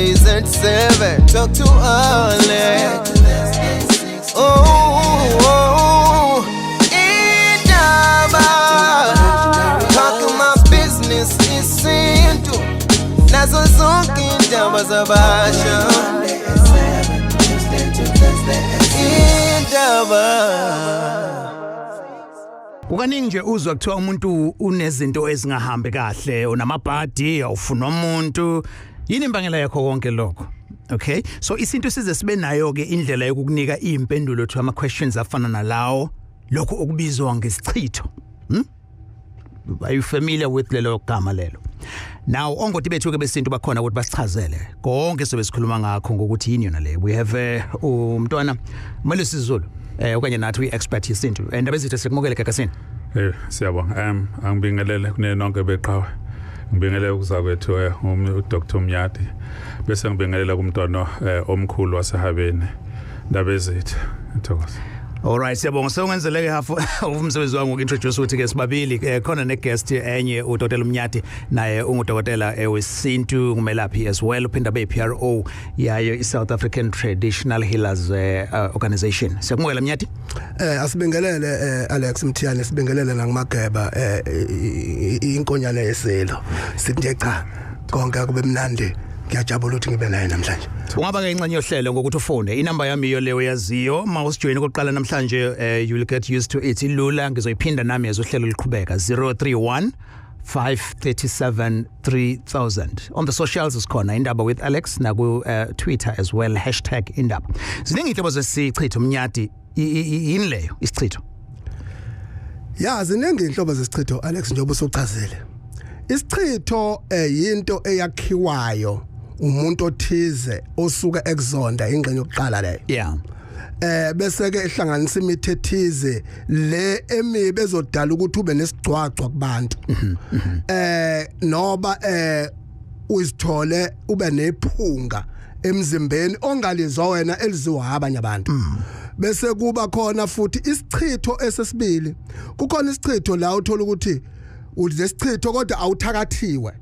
Mondays at 7. Talk to Alex. Oh, Indaba. Talking my business, Izinto. Nazo zonke indaba zabasha. Ukaningi nje uzwa kuthiwa umuntu unezinto ezingahambi kahle unamabhadi awufunwa umuntu yini imbangela yakho konke lokho. Okay, so isinto size sibe nayo ke indlela yokukunika impendulo to ama questions afana nalawo lokho okubizwa ngesichitho. Are you familiar with lelo gama lelo? Now ongoti bethu ke besintu bakhona ukuthi basichazele konke sobe sikhuluma ngakho ngokuthi yini yona le. We have umntwana Melusi Zulu okanye nathi uyi-expert yesintu and abezitho sikumukele kakasini. Siyabonga. Angibingelele kunenonke beqhawe. Ngibingelele ukuzakwethu uDr Mnyadi. Bese ngibingelela kumntwana omkhulu wasehabeni Indaba Yesintu. Ngithokoza. Alright, siyabonga sewungenzeleke half umsebenzi wangu ukintroduce ukuthi ke sibabili khona ne guest enye uDr Mnyadi naye ungudokotela wesintu ngumelaphi as well uphinda be PRO yayo iSouth African Traditional Healers Organization. Siyakumukela Mnyadi. Asibingelele Alex Mthiyane sibingelele nangimageba inkonyane yeselo. Sithi cha konke kube mnandi. Ngiyajabula ukuthi ngibe naye namhlanje. Ungaba ke incane yohlelo ngokuthi ufone inamba yami iyo leyo yaziyo mawusijoin kokuqala namhlanje you will get used to it ilula ngizoyiphinda nami yazohlelo liqhubeka 031 537 3000 on the socials isikhona Indaba with Alex naku Twitter as well #Indaba. Ziningi inhlobo zesichitho Mnyadi yini leyo isichitho? Ya ziningi inhlobo zesichitho Alex njengoba usuchazile. Isichitho yinto eyakhiwayo umuntu othize osuka ekuzonda ingxenye yokuqala leyo. Yeah. Bese ke ehlanganisa imithi ethize le emibe ezodala ukuthi ube nesigcwagcwa kubantu. Noba uzithole ube nephunga emzimbeni ongalizwa wena eliziwa abanye abantu. Bese kuba khona futhi isichitho esesibili. Kukhona isichitho la uthola ukuthi ulesichitho kodwa awuthakathiwe.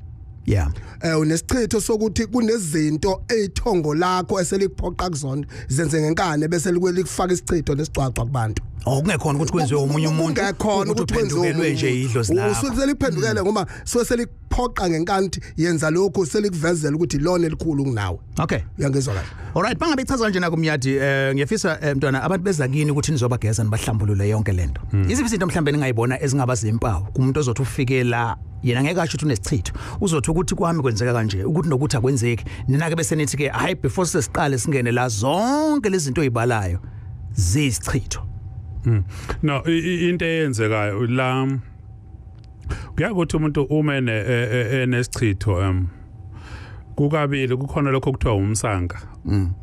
Yeah. Unesichitho sokuthi kunezinto ezithongo lakho eselikuphoqa kuzona zenze ngenkane bese likufaka isichitho nesicwacwa kubantu. Okungekhona ukuthi kwenziwe omunye umuntu. Ungekhona ukuthi kwenziwe nje idlozi lapho. Useliphendukele ngoba selikuphoqa ngenkani yenza lokho selikuvezela ukuthi lona elikhulu kunawe. Okay. Uyangizwa kahle. Alright, bangabe ichaza nje nakumnyadi ngiyafisa mntwana abantu beza kini ukuthi nizobageza nibahlambulule yonke lento. Iziphi izinto mhlambe ningayibona ezingaba zimpawu kumuntu ozothi ufike la yena ngeke asho ukuthi unesichitho uzothi ukuthi kwami kwenzeka kanje ukuthi nokuthi akwenzeki nina ke bese nithi ke hayi before sesiqale singene la zonke lezi zinto ezibalayo zisichitho. No into eyenzekayo la kuyakuthi umuntu uma enesichitho kukabili kukhona lokho kuthiwa umsanga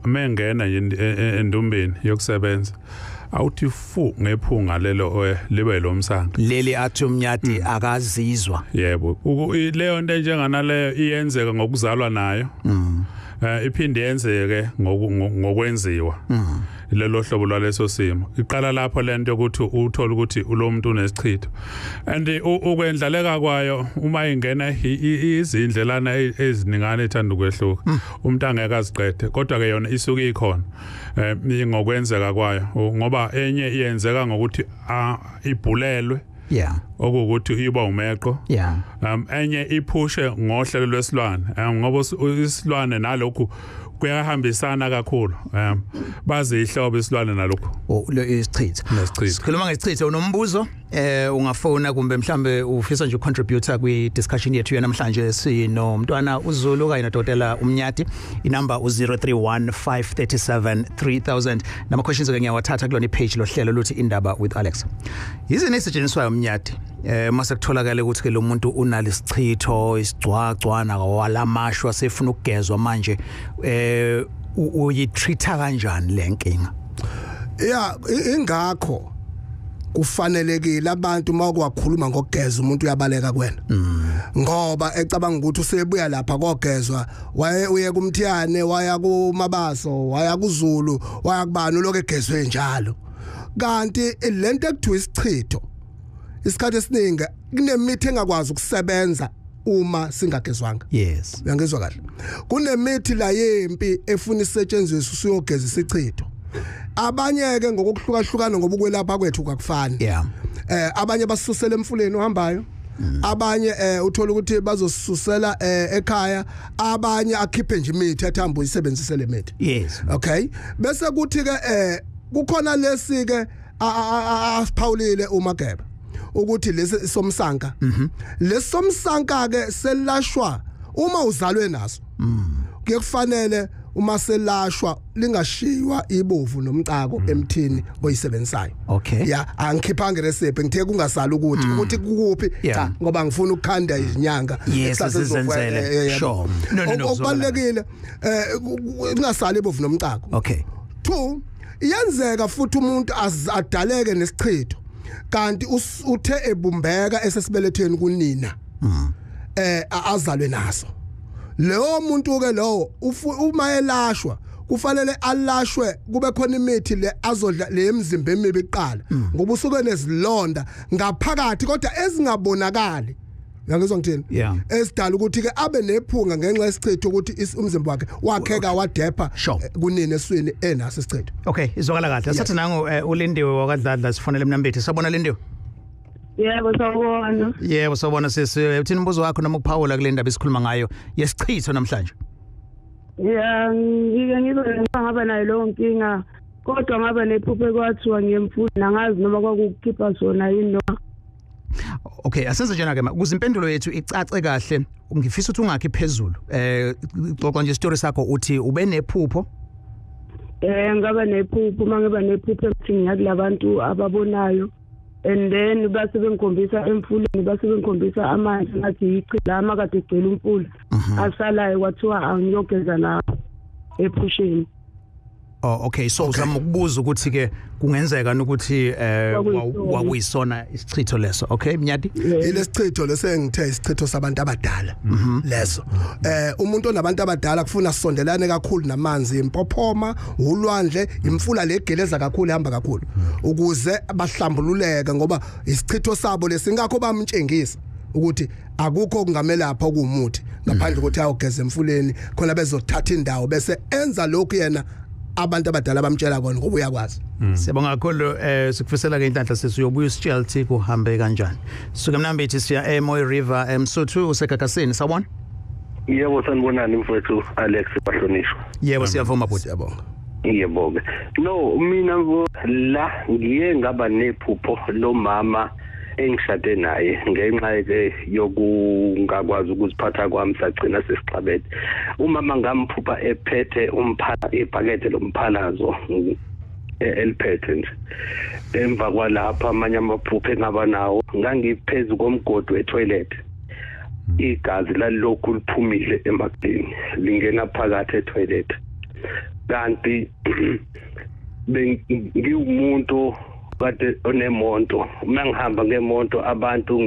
mengena endumbeni yokusebenza awuthi fu ngephunga lelo libe lo msanga leli athi Mnyadi akazizwa. Yebo leyo nto njengana leyo iyenzeka ngokuzalwa nayo iphinde yenzeke ngokwenziwa lelo hlobo lwaleso simo iqala lapho lento ukuthi uthola ukuthi ulo muntu unesichitho and ukwendlaleka kwayo uma ingena izindlelana eziningana ethanda ukwehluka umuntu angeke aziqede kodwa ke yona isuke ikhona ngokwenzeka kwayo ngoba enye iyenzeka ngokuthi ibhulelwe. Yeah. Okuthi iba umeqo. Yeah. Enye iphushe ngohlelo lwesilwane ngoba isilwane nalokho kuyahambisana kakhulu bazi ihlobo isilwane nalokho lo isichitho. Sikhuluma ngesichitho unombuzo ungafona kumbe mhlambe ufisa nje ucontributor kwi discussion yethu namhlanje sino mntwana uZulu kanye noDokotela Mnyadi inamba u031 537 3000 nama questions ke ngiyawathatha kulona page lohlelo luthi Indaba with Alex. Yizini esetshenziswayo Mnyadi mase kutholakala ukuthi ke lo muntu unalesichitho isicwacwana kwalamashwa sefuna ukugezwa manje uyitreata kanjani lenkinga? Yeah, ingakho kufanelekile abantu makwakhuluma ngokugeza umuntu uyabaleka kwena. Ngoba ecabanga ukuthi usebuya lapha kogezwa waye uye kuMthiyane waya kuMabaso waya kuZulu waya kubani lokho egezwe njalo. Kanti lento ekuthiwa isichitho isikhathi esiningi kunemithi engakwazi ukusebenza uma singagezwanga. Yes. Uyangizwa kahle. Kunemithi la yempi efuna isetshenziswe usuyogeza isichitho. Abanye ke ngokuhlukahlukana ngobukwelapha kwethu kakufani. Yeah. Abanye basisusela emfuleni ohambayo. Abanye uthola ukuthi bazosusela ekhaya, abanye akhiphe nje imithi athamba uyisebenzise le mithi. Yes. Okay. Bese kuthi ke kukhona lesi ke asiphawulile uMageba ukuthi lesi somsanka. Lesomsanka ke selashwa uma uzalwe naso. Kufanele uma selashwa lingashiywa ibovu nomcako emthini oyisebenzayo. Okay. Ya angikhiphanga recipe ngithe kungasala ukuthi kukuphi cha ngoba ngifuna ukukhanda izinyanga esizenzele. Sure. No. Okubalekile kungasala ibovu nomcako. Okay. 2 iyenzeka futhi umuntu adaleke nesichitho kanti uthe ebumbeka esesibeletheni kunina. Azalwe naso. Leyo muntu ke lowo uma elashwa kufanele alashwe kube khona imithi le azodla le emzimba emibi iqala ngoba usuke nezilonda ngaphakathi kodwa ezingabonakali. Uyangizwa ngithini? Esidala ukuthi ke abe nephunga ngenxa yesichitho ukuthi umzimba wakhe wakheka wadepha kunini eswini enaso isichitho. Okay, izwakala kahle. Sathi nangu ulindiwe wakadladla sifonele mnambethi. Sabona lindiwe? Yebo sawubona. Yebo sawubona sisi. Uthini umbuzo wakho noma ukuphawula kule ndaba esikhuluma ngayo yesichitho namhlanje? Ngaba nayo leyo nkinga kodwa ngaba nephupho kwathiwa ngiyemfuna nangazi noma kwakukhipha sona yini noma. Okay, asenze njena ke ukuze impendulo yethu icace kahle ngifisa ukuthi ungakhi phezulu. Xoxa nje story sakho uthi ube nephupho. Ngaba nephupho mangiba nephupho ukuthi ngiyakulabantu ababonayo. And then base bengikhombisa emfuleni base bengikhombisa amanzi ngathi ichila amakade egcwele umfula asalayo kwathiwa angiyogeza la ephusheni. Oh okay, so uzama ukubuza ukuthi ke kungenzeka ukuthi wakuyisona isichitho leso. Okay Mnyadi? Ilesichitho lesengithe isichitho sabantu abadala leso. Umuntu onabantu abadala kufuna sisondelane kakhulu namanzi impophoma, ulwandle, imfula legeleza kakhulu ihamba kakhulu ukuze bahlambululeke ngoba isichitho sabo lesingakho bamtshengisa ukuthi akukho kungamela lapha okumuthi ngaphandle ukuthi ayogeza emfuleni khona bezothatha indawo bese enza lokhu yena abantu abadala bamtshela kona ngoba uyakwazi. Siyabonga kakhulu sikufisela ke inhlanhla sesiyobuya usitshela ukuthi kuhambe kanjani. Suka mnambethi siya eMoy River eMsuthu usegagasini sawubona? Yebo sanibonani mfowethu Alex bahlonishwa. Yebo siyavuma bhuti. Siyabonga. Yebo ke. No mina la ngiye ngaba nephupho lo mama engishade naye ngenxa ke yokungakwazi ukuziphatha kwami sagcina sesixabene. Umama ngamphupha ephethe ibhakede lomphalazo eliphethe nje. Emva kwalapha amanye amaphupho engaba nawo ngangiphezulu komgodo etoilet. Igazi lalokhu liphumile emakini lingena phakathi etoilet. Kanti bengiwumuntu kade onemonto mangihamba ngemonto abantu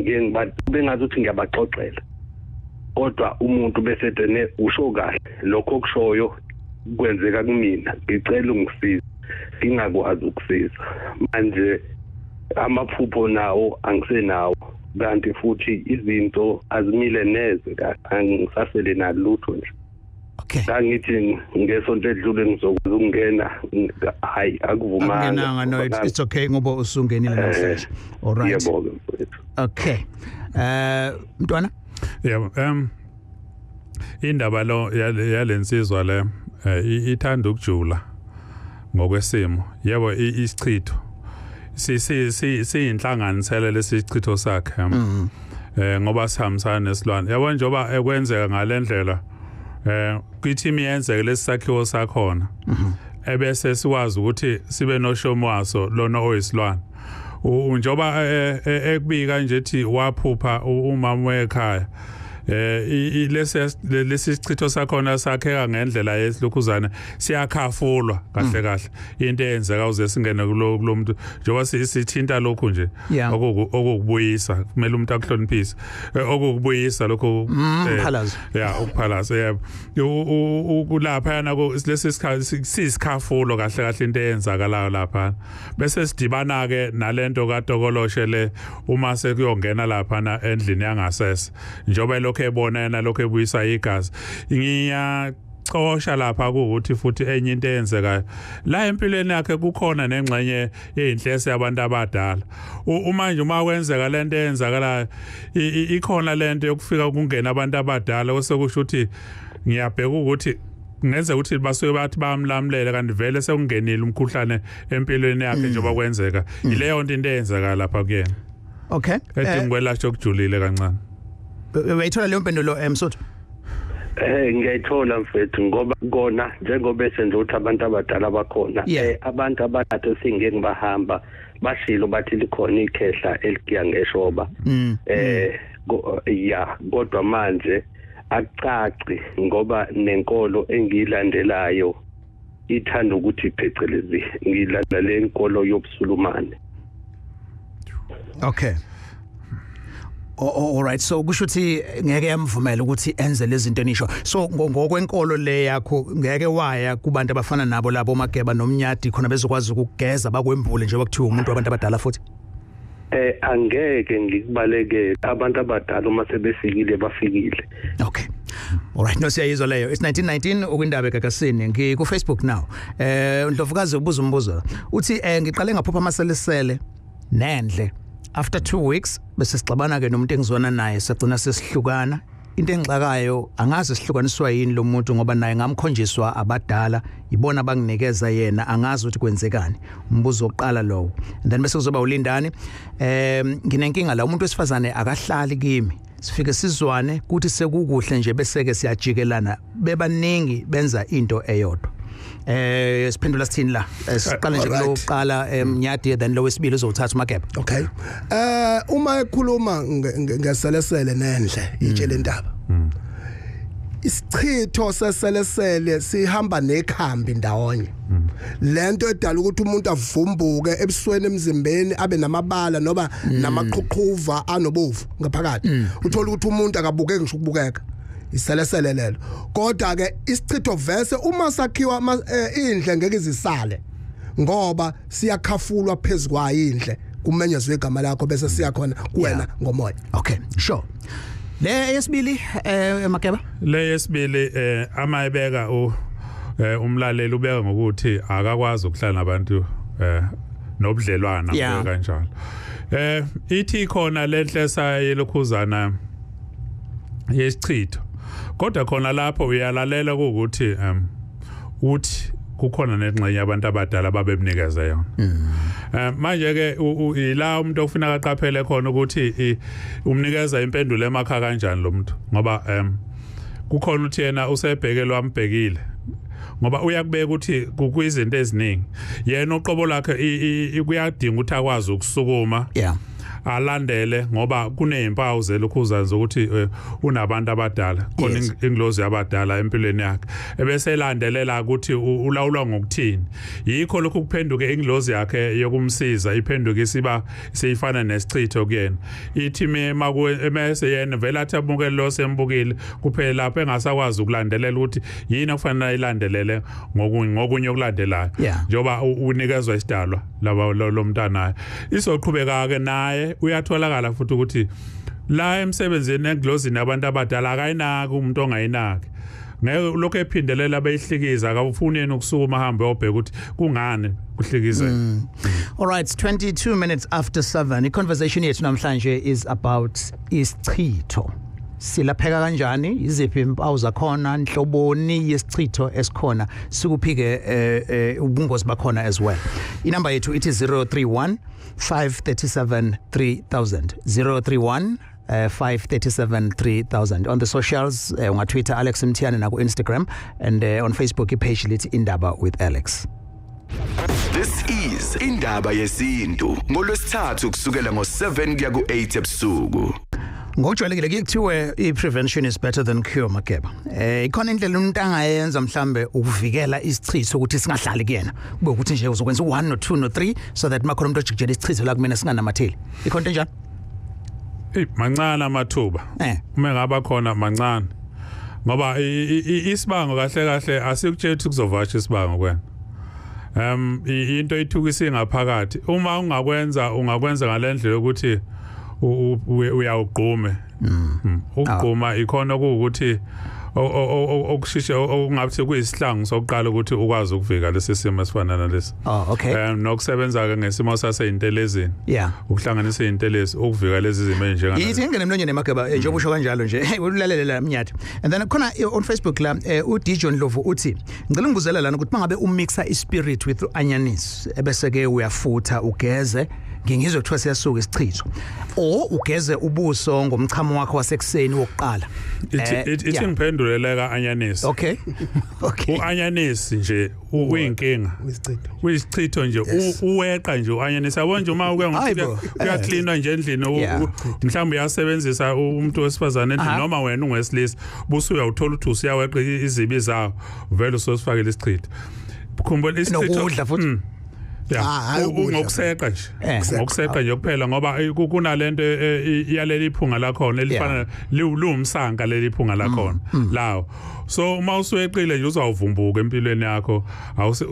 bengazi ukuthi ngiyabaxoxela kodwa umuntu bese ene usho kahle lokho okushoyo kwenzeka kumina ngicela ungisize ngingakwazi ukusiza manje amaphupho nawo angisenawo kanti futhi izinto azimile neze angisasele nalutho nje. Okay. Ngithi ngesonto edlule ngizokwazi ukungena hayi akuvumanga. No it's okay ngoba usungenile namhlanje. All right. Yebo. Okay. Mntwana? Yebo. Indaba lo yalensizwa le ithanda ukujula ngokwesimo. Yebo isichitho. Siyinhlanganisela lesichitho sakhe. Ngoba sihambisana nesilwane. Yabo njoba ekwenzeka ngalendlela kithi miyenzeke lesakhiwo sakhona ebese siwazi ukuthi sibe noshomo waso lona oyisilwane njoba ekubika nje ethi waphupha umama wekhaya lesichitho sakhona sakheka ngendlela yesilukhuzana siyakhafulwa kahle into eyenzeka uze singene kulomuntu njoba sithinta lokhu nje okukubuyisa kumele umuntu akuhloniphise okukubuyisa lokho ukuphalaza ukuphalaza ukulapha yana lesisikhathi sisikhafulo kahle into eyenzakalayo lapha bese sidibana ke nalento kaDokoloshe le uma sekuyongena lapha endlini yangasese njoba lokho ebona yena lokho ebuyisa igazi cosha lapha ukuthi futhi enye into eyenzekayo la empilweni yakhe kukhona nengxenye eyinhlese yabantu abadala manje uma kwenzeka lento eyenzakala ikhona lento yokufika kungena abantu abadala osekusho ukuthi ngiyabheka ukuthi ngenze ukuthi basuke bathi bamlamlele kanti vele sekungenile umkhuhlane empilweni yakhe njengoba kwenzeka ileyo into eyenzeka lapha kuyena. Okay, edingelashwa okujulile kancane. Wayithola leyo mpendulo Msuthu? Ngiyayithola mfethu ngoba kona njengoba esenze ukuthi abantu abadala bakhona abantu abakade singeke bahamba bashilo bathi likhona ikhehla eligiya ngeshoba kodwa manje acaci ngoba nenkolo engilandelayo ithanda ukuthi phecelezi ngilandela lenkolo yobusulumane. Okay. All right, so kusho ukuthi ngeke yamvumela ukuthi enze lezi zinto enisho. So ngokwenkolo le yakho ngeke waya kubantu abafana nabo labo Mageba noMnyadi khona bezokwazi ukugeza bakwembule nje bakuthiwa umuntu wabantu abadala futhi. Angeke ngikubaleke abantu abadala uma sebefikile bafikile. Okay. All right, no siyayizwa leyo. It's 1919 ukwindaba eGagasini ngiku Facebook now. Ndlovukazi ubuza umbuzo. Uthi ngiqale ngaphupha amaselesele nendle. After 2 weeks bese sixabana ke nomuntu engizona naye sagcina sesihlukana. Into engixakayo angazi sihlukaniswa yini lo muntu ngoba naye ngamkhonjiswa abadala ibona banginikeza yena angazi ukuthi kwenzekani. Umbuzo oqala lowo. And then bese kuzoba ulindani. Nginenkinga la umuntu wesifazane akahlali kimi. Sifike sizwane kuthi sekukuhle nje bese ke siyajikelana bebaningi benza into eyodwa. Siphendula sithini la siqale nje lokuqala Mnyadi then lo wesibili uzothatha Mageba. Okay. Uma ekhuluma ngeselesele nendle itshele indaba. Isichitho seselesele sihamba nekhambi ndawonye. Lento edala ukuthi umuntu avumbuke ebusweni emzimbeni abe namabala noba namaqhuqhuva anobovu ngaphakathi. Uthola ukuthi umuntu akabukeki ngisho ukubukeka. Iselesele lelo kodwa ke isichitho vese uma sakhiwa indle ngeke izisale ngoba siyakhafulwa phezukwa indle kumenyezwe igama lakho bese siyakhona kuwena ngomoya. Okay, sure. Le yesibili Mageba? Le yesibili amayibeka umlaleli ubeka ngokuthi akakwazi ukuhlala nabantu nobudlelwana kanjalo. Ithi khona lenhlesa yelokhuzana yesichitho kodwa khona lapho uyalalela ukuthi uthi kukhona nengxenye abantu abadala babemnikeza yona. Manje ke ila umuntu ofuna aqaphele khona ukuthi umnikeza impendulo emakha kanjani lo muntu ngoba kukhona uthi yena usebhekelwa ambhekile ngoba uyakubeka ukuthi kuyizinto eziningi yena uqobo lakhe kuyadinga ukuthi akwazi ukusukuma alandele ngoba kunezimpawu zelokhuzana ukuthi unabantu abadala khona ingilozi yabadala empilweni yakhe ebese elandelela ukuthi ulawulwa ngokuthini yikho lokho kuphenduke ingilozi yakhe yokumsiza iphenduke isiba seyifana nesichitho kuyena ithi emase yena vela athi abukele lo sembukile kuphela lapho engasakwazi ukulandelela ukuthi yini okufanele ayilandelele ngokunye okulandelayo njoba unikezwe isidalwa laba lo mntana isoqhubeka ke naye uyatholakala futhi ukuthi la emsebenzini engilozini abantu abadala akayinaki umuntu ongayinaki ngeke lokho ephindelela bayihlikiza akufuni yena ukusukuma ahambe obheka ukuthi kungani kuhlikize. All right, 22 minutes after 7 the conversation yethu namhlanje is about isichitho. Silapheka kanjani iziphi impawu zakhona inhloboni yesichitho esikhona sikuphike ubungozi bakhona as well. Inamba yethu ithi 031 537 3000 031 537 3000 on the socials on Twitter Alex Mthiyane na ku Instagram and on Facebook page lithi Indaba with Alex. This is Indaba Yesintu ngolwesithathu kusukela ngo7 kuya ku8 ebusuku. Ngojwayelekile kuthiwe i-prevention is better than cure Mageba. Ikhona indlela umuntu angayenza mhlambe ukuvikela isichitho ukuthi singahlali kuyena. Kube ukuthi nje uzokwenza 1 no 2 no 3 so that makhona umuntu ojikijela isichitho la kumina singanamatheli. Ikhona njani? Mancane amathuba. Uma ngaba khona mancane. Ngoba isibango kahle asikutshela ukuthi kuzovasha isibango kwena. Into ithukisa ngaphakathi. Uma ungakwenza ngale ndlela ukuthi uyawugqume ukugquma ikhona ukuthi okushisha okungathi kuyisihlangu sokuqala ukuthi ukwazi ukuvika lesi simo esifana nalesi. Okay. Nokusebenza ke ngesimo saseintelezini. Yeah. Ukuhlanganisa izintelezi ukuvika lezi zimo enjengana. Yithi ngene emlonyeni eMageba njengoba usho kanjalo nje. Hey ulalela Mnyadi. And then khona on Facebook la uDijon Ndlovu uthi ngicela ngibuzela lana ukuthi mangabe umixa ispirit with anyanisi ebese ke uyafutha ugeze ngingizwe kuthiwa siyasuka isichitho o ugeze ubuso ngomchamo wakho wasekuseni wokuqala. Ithi ngiphenduleleka anyanisi. Okay. Uanyanisi nje uyinkinga. Uyisdina nje uweqa nje uanyanisi yabona nje uma uke ngokuthi kuyacleanwa nje endlini mhlawumbe uyasebenzisa umuntu wesifazane endlini noma wena ungesilisa busuya uthola ukuthi usiyaweqa izibi zawo vele usosifakela isichitho. Khumbula isichitho nokudla futhi. Ngokuseqa nje. Ngokuseqa nje kuphela ngoba kunalento iyaleli iphunga lakhona elifana lumsanka leli iphunga lakhona lawo. So uma usuyeqile nje uzawuvumbuka empilweni yakho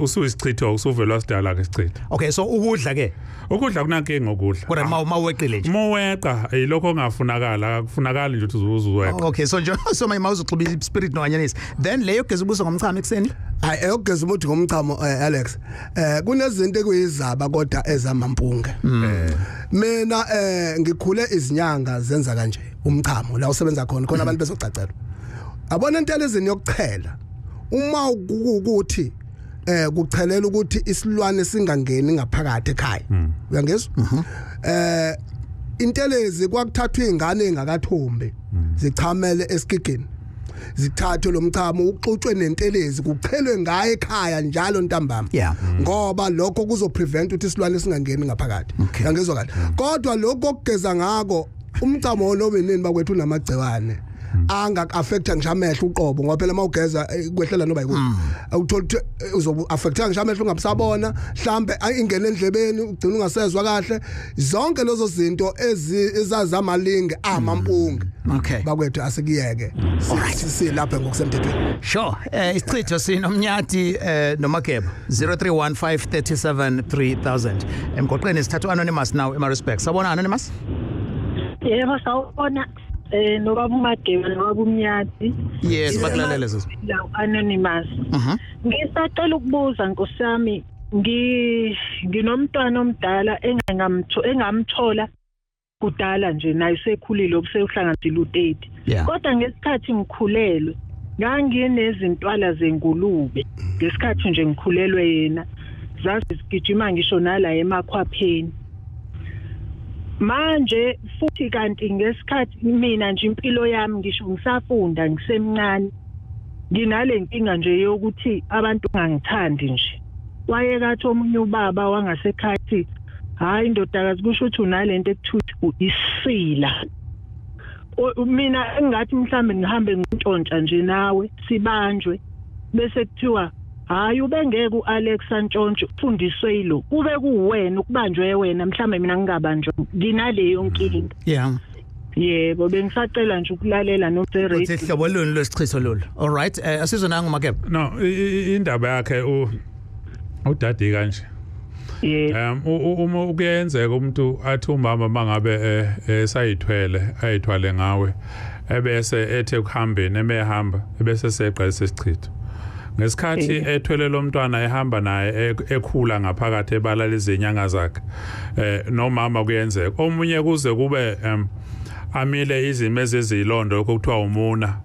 usuyisichitho usuvela sidala ke isichitho. Okay, so ukudla kunankinga ngokudla. Kodwa mawuweqile nje. Maweqa ayilokho ongafunakala akufunakala nje ukuthi uzuweqa. Okay, so nje so mawuzoxuba ispirit noanyanisi then leyo geza ubuso ngomchamo ekseni. Hayi eyogeza umuthi ngomchamo Alex. Kunezinto ekuyizaba kodwa ezamampunge. Mina ngikhule izinyanga zenza kanje umchamo la usebenza khona abantu bezocacela. Abona into lezini yokuchela uma ukuthi kuchelela ukuthi isilwane singangeni ngaphakathi ekhaya uyangizwa intelezi kwakuthathwa izingane engakathombe zichamele esigigini zithathwe lomchamo uxuxwe nentelezi kuchelwe ngaye ekhaya njalo ntambama ngoba lokho kuzoprevent ukuthi isilwane singangeni ngaphakathi uyangizwa kahle kodwa lokho okugeza ngako umchamo lo benini bakwethu unamagciwane angak-affecta ngisho amehlo uqobo ngoba phela mawugeza kwehlela noba yikuphi awuthola ukuthi uzobu-affecta ngisho amehlo ungabusabona mhlambe ingene endlebeni ugcina ungasezwa kahle zonke lezo zinto ezazamalinge amampunge bakwethu asikiyeke silapha ngokusemthethweni. Sure. Isichitho sinomnyati noMageba 0315373000 emgoqweni sithathu anonymous now respect. Sabona anonymous? Yebo sawubona. Nobaba uMageba nobaba uMnyadi. Yes, bakulalela sisi. Anonymous. Ngisacela ukubuza Nkosi yami, nginomntwana omdala engamthola kudala nje naye sekhulile obusehlanganisile u30. Kodwa ngesikhathi ngikhulelwe nganginezintwala zengulube. Ngesikhathi nje ngikhulelwe yena zazigijima ngisho nala emakhwapheni. Manje futhi kanti ngesikhathi mina nje impilo yami ngisho ngisafunda ngisemncane nginale nkinga nje yokuthi abantu ngangithandi nje wayekathi omunye ubaba wangasekhathi hayi indodakazi kusho ukuthi unalento ekuthiwa isila mina engathi mhlambe ngihambe ngintshontsha nje nawe sibanjwe bese kuthiwa hayi ubengeke uAlex Ntshontsho ufundiswe yilo kube kuwena ukubanjwe wena mhlambe mina ngingabanjwa nginaleyo nkinga. Yebo bengisacela nje ukulalela noMzere. Uthi hlobo luni lwesichitho lolu. All right, asizona nguMageba. No, indaba yakhe udadi kanje. Uma ukuyenzeka umuntu athi umama mangabe ayithwale ngawe ebese ethe ukuhambeni emehamba ebese seqa isichitho. Ngesikhathi ethwele lo mntwana ehamba naye ekhula ngaphakathi ebalala izinyanga zakhe nomama kuyenzeka omunye kuze kube amile izimo ezizilondo okuthiwa umuna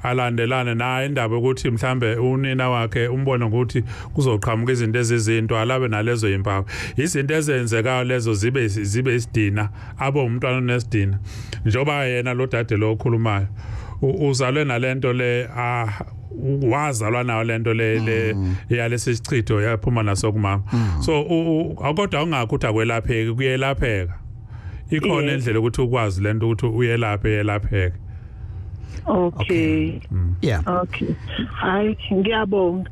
alandelane naye indaba ukuthi mhlambe unina wakhe umbone ukuthi kuzoqhamuka izinto ezizinto alabe nalezo impawu izinto ezenzekayo lezo zibe isidina abo umntwana onesidina njoba yena lo dade lo okhulumayo uzalwe nalento le wazalwa nayo lento le yalesi sichitho yaphuma nasokumama so akodwa ungakho akwelapheki kuyelapheka ikhona indlela ukuthi ukwazi lento ukuthi uyelapheka. Okay. Okay. Hayi ngiyabonga.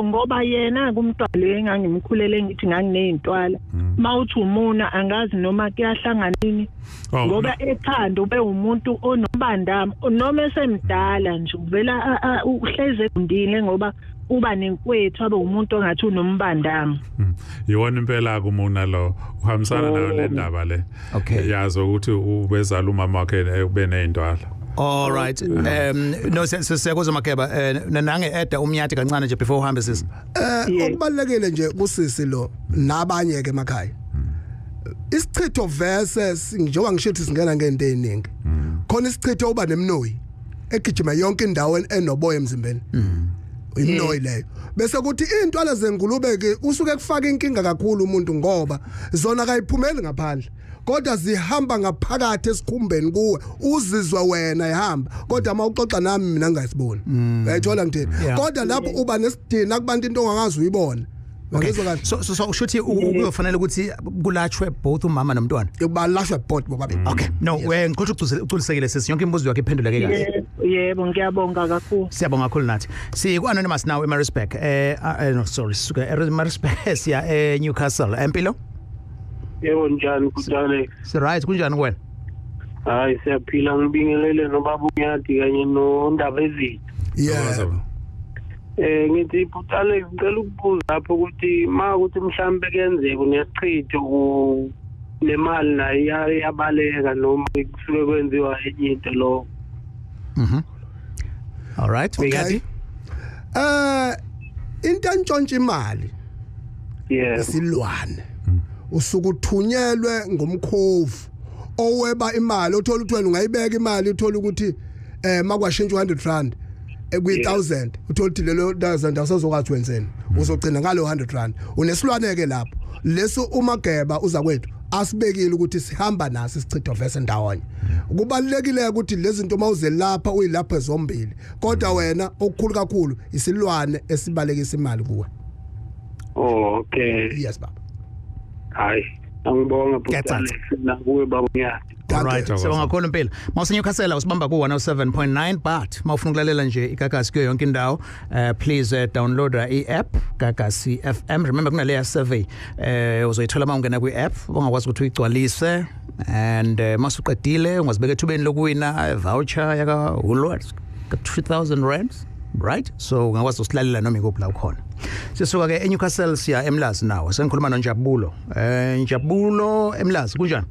Ngoba yena kumntwana lo engangimkhulele ngithi nganginezintwala. Mawuthi umuna angazi noma kuyahlanganini. Ngoba ekhanda ube umuntu onombandama noma esemdala nje uvela uhleze egundile ngoba uba nenkwethu abe umuntu ongathi unombandanga. Yiwona impela kumuna lo uhambisana nayo le ndaba le. Okay. Yazo ukuthi ubezala umama wakhe ube nezintwala. All right. No siyakuzwa Makeba nanange eda umnyati kancane nje before uhambe sisi. Okubalekile nje kusisi lo nabanye ke emakhaya. Isichitho versus njengoba ngishithi singena ngento eziningi. Khona isichitho uba nemnoyi egijima yonke indawo enoboya emzimbeni. Imnoyi leyo. Bese kuthi intwala zengulube ke usuke kufaka inkinga kakhulu umuntu ngoba zona kayiphumeli ngaphandle. Kodwa zihamba ngaphakathi esikhumbeni kuwe uzizwa wena ihamba kodwa mawuxoxa nami mina ngingasiboni uyayithola ngithini kodwa lapho uba nesidina kubantu into ongangazi uyibona ngizwe kahle so ushuthi uyofanele ukuthi kulashwe both umama nomntwana yokubalashwe both bobabili okay no ngikho uculisekile sisi yonke imibuzo yakhe iphenduleke kahle yebo ngiyabonga kakhulu siyabonga kakhulu nathi siku-anonymous now eMaritzburg no sorry suka eMaritzburg siya eNewcastle empilo. Yebo njani kutale? Right kunjani kuwena? Hayi siyaphila ngibingelele nobaba Mnyadi kanye noNdaba Yesintu. Yeah. Ngithi kutale ngicela ukubuza lapho ukuthi ukuthi mhlawumbe kuyenzeka unesichitho nemali nayo yabaleka noma kusuke kwenziwa enye into lo. All right. Okay. Into entshontsha imali. Yes. Isilwane. Usukuthunyelwe ngomkhovu oweba imali uthola ukuthi wena ungayibeka imali uthola ukuthi makwashintsha 100 rand ekwi1000 uthola ukuthi lelo 1000 awusazokwazi wenzeni uzogcina ngalo 100 rand unesilwane ke lapho leso umageba uza kwethu asibekile ukuthi sihamba naso isichitho vese ndawonye kubalekile ukuthi lezi zinto mawuze lapha uyilapha ezombili kodwa wena okukhulu kakhulu isilwane esibalekisa imali kuwe. Oh okay. Yes baba. Hayi angibonga bhuti nakuwe baba Mnyadi. Alright sibonga kakhulu impela mawusenyukhasela usibamba ku 107.9 but mawufuna ukulalela nje igagasi kuyo yonke indawo please download i-app Gagasi FM remember kuna leya survey uzoyithola mawungena kwi-app ongakwazi ukuthi uyigcwalise and masuqedile ungazibeka ethubeni lokuwina voucher yaka Woolworths 2000 rands right so ungakwazi usilalela noma ikuphi la ukhona. Sisuka ke eNewcastle siya eMlazi nawo sengikhuluma noNjabulo Njabulo eMlazi kunjani?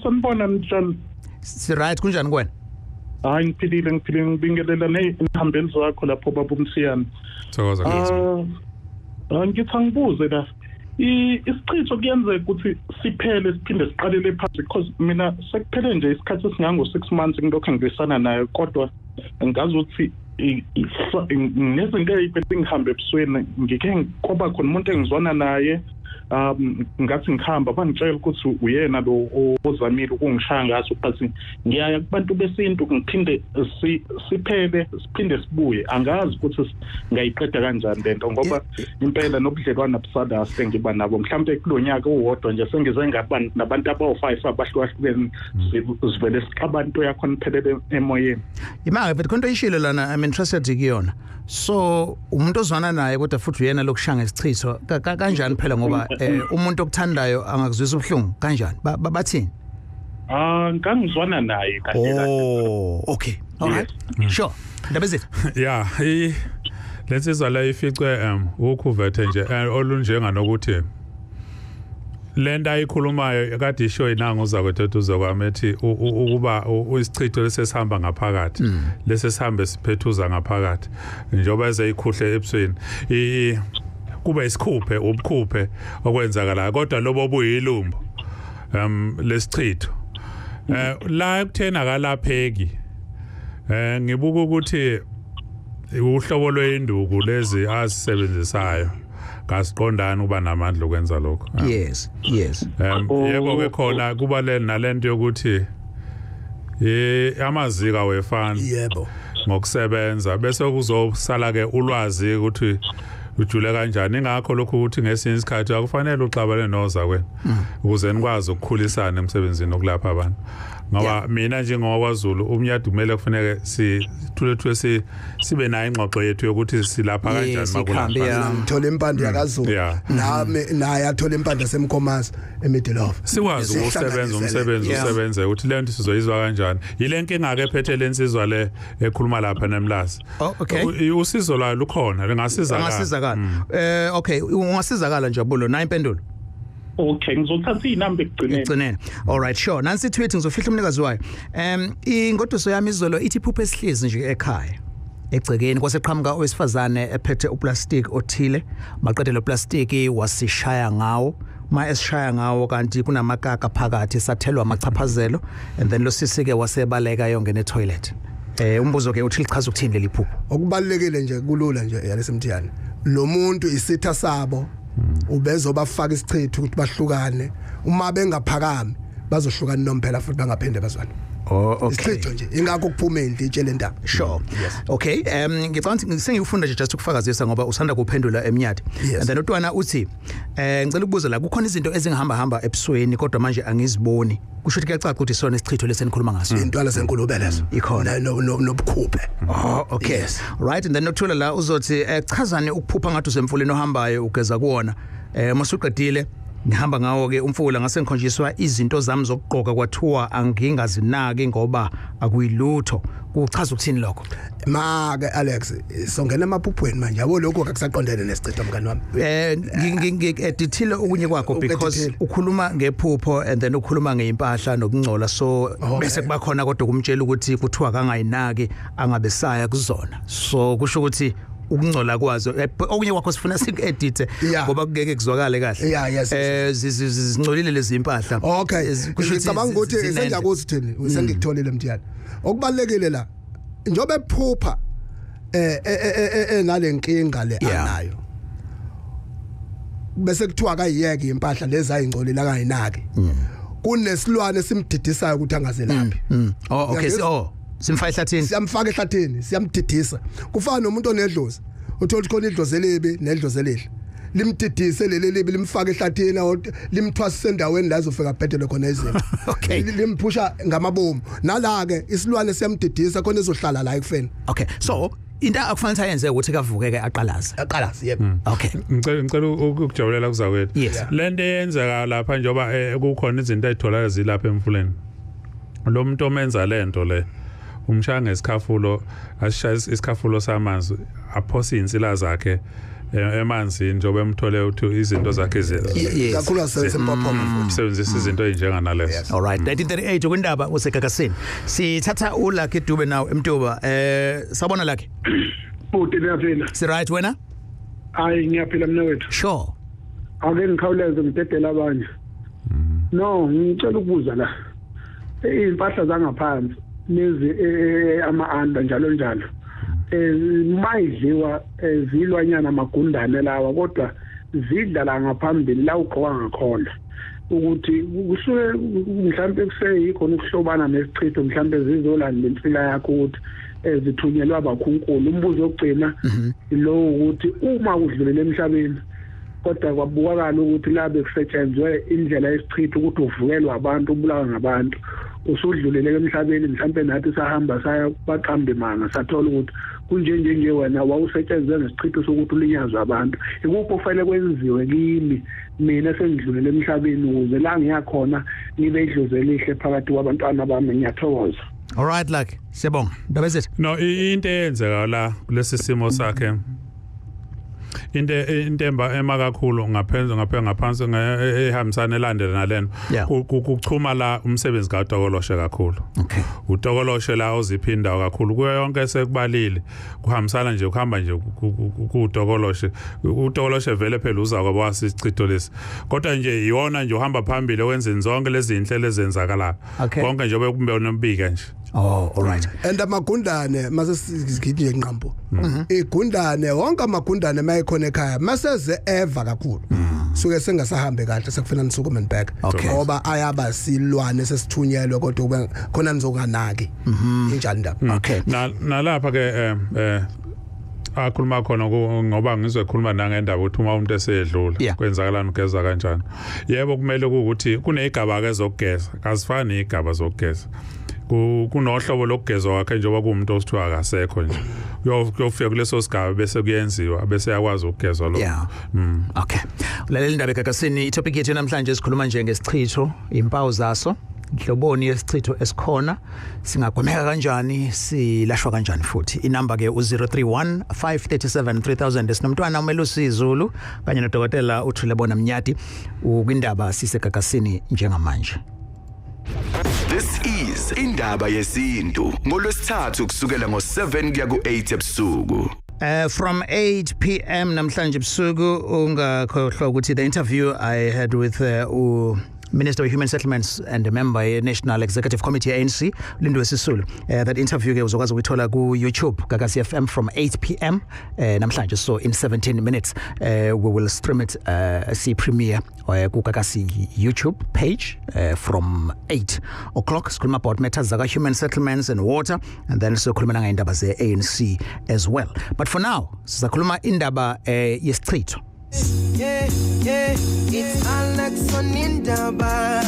Sanibona mhlawumbe. Right kunjani kuwena? Hayi ngiphilile ngibingelela nehambeli zakho lapho baba Mthiyane. Thokoza ngizwe. Ngithi ngibuze la isichitho kuyenzeka ukuthi siphele siphinde siqalele phansi because mina sekuphele nje isikhathi esingango 6 months ngilokho ngilisana nayo kodwa ngazi ukuthi nezinto eziphethe ngihambe ebusweni ngike ngoba khona umuntu engizwana naye ngathi ngihamba bangitshela ukuthi uyena lo ozamile ukungishaya ngaso but ngiyaya kubantu besintu ngiphinde siphele siphinde sibuye angazi ukuthi ngayiqeda kanjani lento ngoba impela nobudlelwana busada sengiba nabo mhlawumbe kulonyaka owodwa nje sengize ngabani nabantu abawu5 abahlukahlukene sivele sixabantu yakho niphelele emoyeni imanga but konto ishilo lana I'm interested kuyona so umuntu ozwana naye kodwa futhi uyena lokushanga isichitho kanjani phela ngoba umuntu okuthandayo angakuzwisa ubuhlungu kanjani bathini ngangizwana naye kahle oh okay all right sure Indaba Yesintu yeah lensizwa la ificwe ukhuvethe nje olunjenga nokuthi lenda ayikhulumayo kade isho inanga uzakwethu uzokwamethi ukuba isichitho lesesihamba ngaphakathi lesesihambe siphethuza ngaphakathi njengoba ezeyikhuhle ebusweni kuba isikhuphe ubukhuphe okwenzakala kodwa lobo buyilumbo lesichitho la kuthena kalapheki ngibuka ukuthi uhlobo lweinduku lezi asisebenzisayo ngasiqondana uba namandla okwenza lokho yes yebo ke khona kuba nalento yokuthi amazika wefana yebo ngokusebenza bese kuzosala ke ulwazi ukuthi ujule kanjani ingakho lokho ukuthi ngesinye isikhathi akufanele uxabane noza kwena ukuze nikwazi ukukhulisana emsebenzini okulapha abantu ngoba mina njengowazulu umnyadi kumele kufanele sibe nayo ingxoxo yethu yokuthi silapha kanjani makulapha ngithola impande yakazulu nami naye athola impande semkhomazi eMiddelhof sikwazi usebenze ukuthi le nto sizoyizwa kanjani yile nkinga ke phethe lensizwa le ekhuluma lapha nemlazi usizo lwayo lukhona lingasizakala okay ungasizakala Njabulo na impendulo Okay ngizothatha inamba ekugcineni all right sure nansi tweet ngizofihla umnikazi wayo ingoduso yami izolo ithi iphupho esihlezi nje ekhaya egcekeni kwaseqhamuka owesifazane ephethe uplastic othile maqede lo plastic wasishaya ngawo esishaya ngawo kanti kunamakaka phakathi sathelwa amachaphazelo and then lo sisike wasebaleka yonke ne toilet umbuzo ke uthi lichaza ukuthini leli phupho okubalekile nje kulula nje yalesi Mthiyane lo muntu isitha sabo ubezobafaka isichitho ukuthi bahlukane uma bengaphakami bazohlukana nomphela futhi bangaphinde bazwane okay isichitho nje ingakho kuphumeni itshele ndaba sure okay ngicabanga sengifunda nje just ukufakazisa ngoba usanda kuphendula Mnyadi and then uTwana uthi ngicela ukubuza la kukhona izinto ezingahamba ebusweni kodwa manje angiziboni kusho ukuthi kuyacaca ukuthi sona isichitho lesenikhuluma ngaso intwala senkulube lezo ikhona nobukhuphe okay right and then nothula la uzothi chazane ukuphupha ngathi usemfuleni ohambayo ugeza kuona masuqedile ngihamba ngawo ke umfula ngase ngikhonjiswa izinto zami zokugqoka kwathiwa angingazinaki ngoba akuyilutho kuchaza ukuthini lokho ke Alex songena emaphuphweni manje yabo lokho akusaqondene nesichitho mngani wami ngedithile okunye kwakho because ukhuluma ngephupho and then ukhuluma ngeimpahla nokungcola so bese kuba khona kodwa kumtshela ukuthi kuthiwa kangayinaki angabesaya kuzona so kusho ukuthi ukungcola kwazo okunye kwakho sifuna siku-edite ngoba kungeke kuzwakale kahle zingcolile lezi impahla okay ngicabanga ukuthi sengiyakuthi thini sengikutholile Mthiyane okubalekile la njobe phupha nale nkinga le anayo bese kuthiwa akayiyeke impahla lezi ayingcolile akayinaki kunesilwane simdidisayo ukuthi angazelaphi okay simfaka ehlathini siyamfaka ehlathini siyamdidisa kufana nomuntu onedlozi uthola khona idlozi elibi nedlozi elihle limdidise leli libi limfaka ehlathini limthwasise endaweni la azofika bhedele khona izinto okay limphusha ngamabomu nala ke isilwane siyamdidisa khona ezohlala la ekufeni okay so into akufanele ayenze ukuthi kavuke ke aqalaze yebo okay ngicela ukujabulela kuzakwethu lento eyenzeka lapha njoba kukhona izinto ezitholakala zilapha emfuleni lo muntu omenza lento le umshaya ngesikhafulo ashaya isikhafulo samanzi aphosa insila zakhe emanzini njobe emthole uthi izinto zakhe kakhulu asempopoma usebenzisa izinto ezinjengana lezo all right 1938 kwindaba usegagasini sithatha uLucky Dube nawo eMtuba sabona Lucky uthi niyaphila si right wena hayi ngiyaphila mina wethu sure ake ngikhawuleze ngidedela abanye no ngicela ukubuza la impahla zangaphansi lezi ama-anda njalo mayidliwa zilwanyana amagundane lawa kodwa zidla la ngaphambili la ugqoka ngakhona ukuthi kusuke mhlambe kuseyikhona ukuhlobana nesichitho mhlambe zizolanda impilo yakho ukuthi ezithunyelwa abakhunkulu umbuzo ogcina lo ukuthi uma udlulele emhlabeni kodwa kwabukakala ukuthi la bekusetshenzwe indlela yesichitho ukuthi uvukelwe abantu ubulawa ngabantu usudlulele emhlabeni mhlambe nathi sahamba saya baqambe manga sathola ukuthi kunjenje wena wawusetshenzwe ngesichitho sokuthi ulinyazwe abantu ikuphi ofanele kwenziwe kimi mina sengidlulele emhlabeni ukuze la ngiyakhona nibe idlozi elihle phakathi kwabantwana bami ngiyathokoza all right Lucky siyabonga ndaba ezethu no into eyenzeka la kulesi simo sakhe into emakakhulu ngaphansi ehambisana elandela naleno ukuchuma la umsebenzi kaDokoloshe kakhulu okay uDokoloshe la oziphinda kakhulu kuyo yonke sekubalile kuhambisana nje ukuhamba nje uDokoloshe vele phela uza kwaba wasichitho lesi kodwa nje iwona nje uhamba phambili wenza zonke lezi inhlelo ezenzakala konke nje bekumbe nombika nje all right and amagundane mase sigidi ngeqambo igundane wonke amagundane mayikhona ekhaya maseze eva kakhulu suke sengasahambe kahle sekufuna nisukume back ngoba ayaba silwane sesithunyelwe kodwa khona nizokanaki injani ndaba okay nalapha ke akhuluma khona ngoba ngizokhuluma nangendaba ukuthi uma umuntu eseyedlula kwenzakalani ugeza kanjani. Yebo kumele ukuthi kunezigaba ke zokugeza, kasifani izigaba zokugeza. Kunohlobo lokugeza wakhe njengoba kuumuntu osithiwa akasekho nje. Uyofika kuleso sigaba bese kuyenziwa bese yakwazi ukugezwa lo. Okay. Lalela indaba egagasini itopic yethu namhlanje sikhuluma nje ngesichitho, impawu zaso. Hloboni yesichitho esikhona singagwemeka kanjani silashwa kanjani futhi inamba ke u031 537 3000 esinomntwana uMelusi Zulu kanye nodokotela uthulebona Mnyadi ukwindaba sisegagasini njengamanje. This is Indaba Yesintu ngolwesithathu kusukela ngo7 kuya ku8 ebusuku. From 8 p.m. namhlanje ebusuku ungakhohlwa ukuthi the interview I had with Minister of Human Settlements and a member of National Executive Committee ANC, Lindwe Sisulu. That interview uzokwazi ukuthola ku YouTube Gagasi FM from 8 p.m. namhlanje, so in 17 minutes we will stream it see premiere ku Gagasi YouTube page from 8 o'clock. Sikhuluma about matters zaka human settlements and water, and then sikhuluma ngendaba ze ANC as well. But for now sizakhuluma indaba yesichitho. Yeah, it's Alex on Indaba.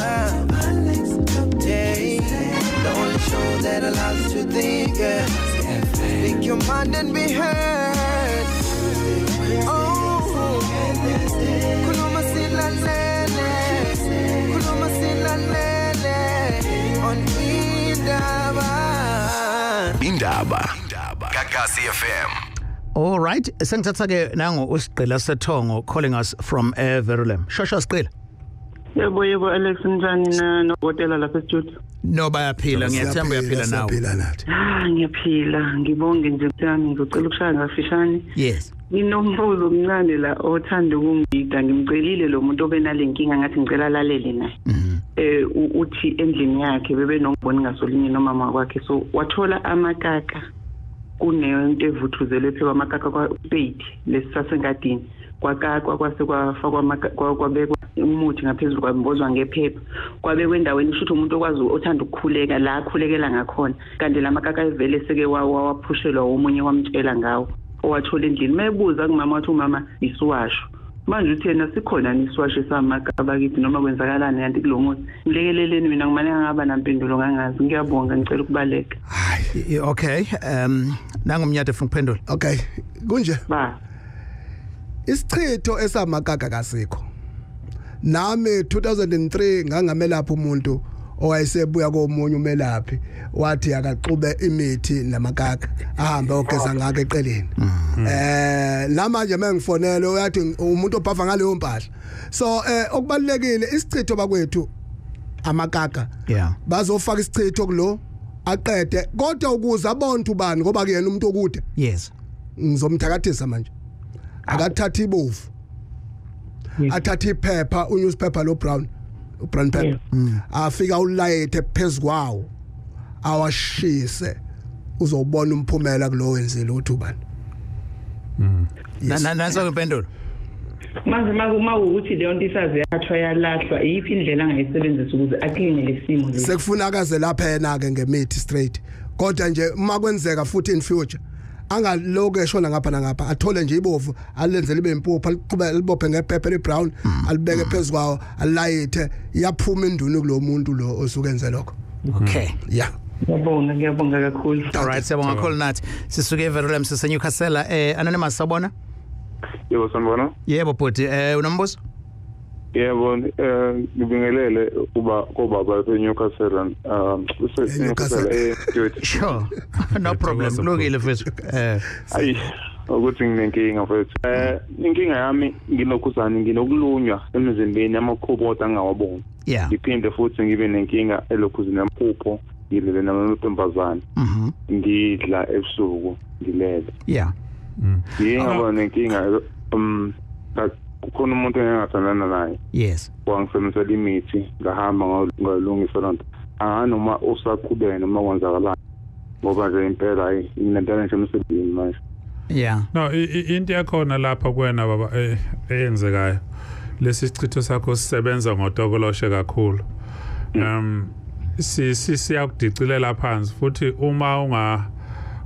The only show that allows you to think, speak your mind and be heard. Oh, kuluma silalele on Indaba Gagasi FM. All right, sengithatha ke nango uSiqila Sethongo calling us from Verulem. Shosha Siqila. Yebo Alex njani na hotela lapha studio. No bayaphila, ngiyathemba uyaphila nawe. Ngiyaphila, ngibonge nje kuthami ngicela ukushaya ngafishane. Yes. Nginombuzo omncane la othanda ukungida, ngimcelile lo muntu obenale nkinga ngathi ngicela lalele naye. Uthi endlini yakhe bebe nongiboni ngasolinye nomama wakhe, so wathola amakaka kunento evuthuzele phe kwamakaka kwaspade lesisasengadini kwakakwa kwase kwafakwa kwabekwa umuthi ngaphezulu kwambozwa ngephepha kwabekwe endaweni isho ukuthi umuntu okwazi othanda ukukhuleka la akhulekela ngakhona kanti lamakaka evele seke waphushela omunye wamtshela ngawo owathola endlini mayebuza kumama wathi umama isuwasho manje uthena sikhona niswashe samakaba kithi noma kwenzakalani kanti kulomuthi ngilekeleleni mina ngimane ngaba nampendulo ngangazi ngiyabonga ngicela ukubaleka. Okay, nangu Mnyadi ufuna ukuphendula. Okay, kunje ba isichitho esamakaka kasikho nami 2003 ngangamelapha umuntu owayesebuya komunye umelaphi wathi akaxube imithi namakaka ahambe ogeza ngake eqeleni. Namanje mengifonela uyathi umuntu obhava ngaleyo mpahla. So okubalekile isichitho bakwethu amakaka bazofaka isichitho kulo aqede kodwa ukuze abontu bani ngoba kuyena umuntu okude. Yes, ngizomthakathisa manje akathatha ibovu athatha iphepha newspaper lo brown paper afika ulayithe phezukwawo awashise uzobona umphumela kulo wenzile uthi ubani. Nanso impendulo manje uma ukuthi leyo nto isaze yathwa yalahlwa iyiphi indlela angayisebenzisa ukuze akline lesimo sekufuna akaze lapha yena ke ngemithi straight kodwa nje uma kwenzeka futhi in future angaloku eshona ngapha nangapha athole nje ibovu alenzele ibe impupho aliqhubeka libophe ngephepha lebrown alibeke phezukwawo alayithe yaphuma induni kulo muntu lo osukenze lokho. Okay, yeah. Ngiyabonga kakhulu. All right, siyabonga kakhulu nathi sisuke eVerulem siseNewcastle. Anonymous sabona? Yebo sanibona. Yebo bhuti, unombuzo? Yebo, ngibingelele kubaba eNewcastle Sure. No problem. Kulungile mfethu. Ayi, ukuthi nginenkinga mfethu. Inkinga yami nginokhuzani nginokulunywa emzimbeni amakhopho angawaboni. Yeah. Ngiphinde futhi ngibe nenkinga elokhuzini amakhopho ngilele namantombazana. Ngidla ebusuku ngilele. Yeah. Ngiyengaba nenkinga kukhona umuntu engathanda naye. Yes. Wangisebenzela imithi ngahamba ngalungisa lonto. Noma usaqhubeka noma kwenzakala ngoba nje impela inentana nje emsebenzini manje. Yeah. No, into yakhona lapha kuwena baba eyenzekayo. Lesichitho sakho sisebenza ngotokoloshe kakhulu. Siyakudicilela phansi futhi uma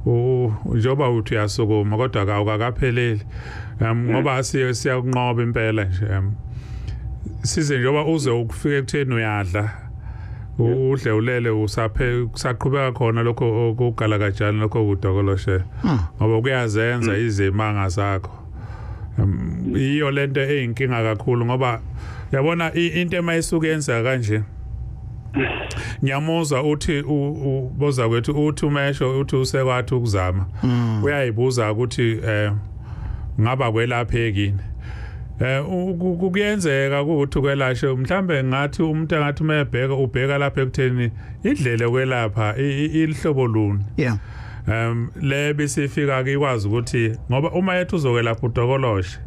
njoba uthi uyasukuma kodwa awukakapheleli ngoba siyakunqoba impela nje size njoba uze ukufika ekutheni uyadla udle ulele usaqhubeka khona lokho okugalakajana lokho kudokoloshe ngoba kuyazenza izimanga zakho iyo lento eyinkinga kakhulu ngoba yabona into emayisuka yenza kanje Nyamuzwa uthi boza kwethu uthi umesho uthi usekwathi ukuzama uyayibuza ukuthi ngaba kwelaphekini kuyenzeka ukuthi kwelashe mhlambe ngathi umuntu engathi mayebheka ubheka lapha ekutheni indlela yokwelapha ilihlobo luni le bisifika ikwazi ukuthi ngoba uma yethu uzokwelapha udokoloshe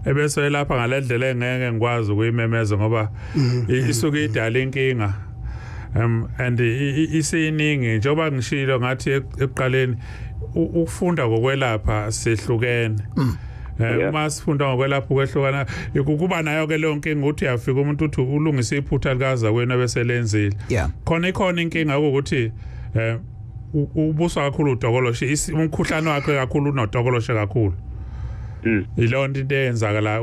ebese elapha ngalendlela engeke ngikwazi ukuyimemeza ngoba isuke idala inkinga and isiningi njengoba ngishilo ngathi ekuqaleni ukufunda ngokwelapha sehlukene uma sifunda ngokwelapha ukwehlukana kuba nayo ke lonke ukuthi uyafika umuntu uthi ulungise iphutha likaza kwena bese lenzile khona ikhona inkinga ukuthi ubuso kakhulu udokoloshe umkhuhlane wakhe kakhulu unodokoloshe kakhulu ilonto into eyenzakala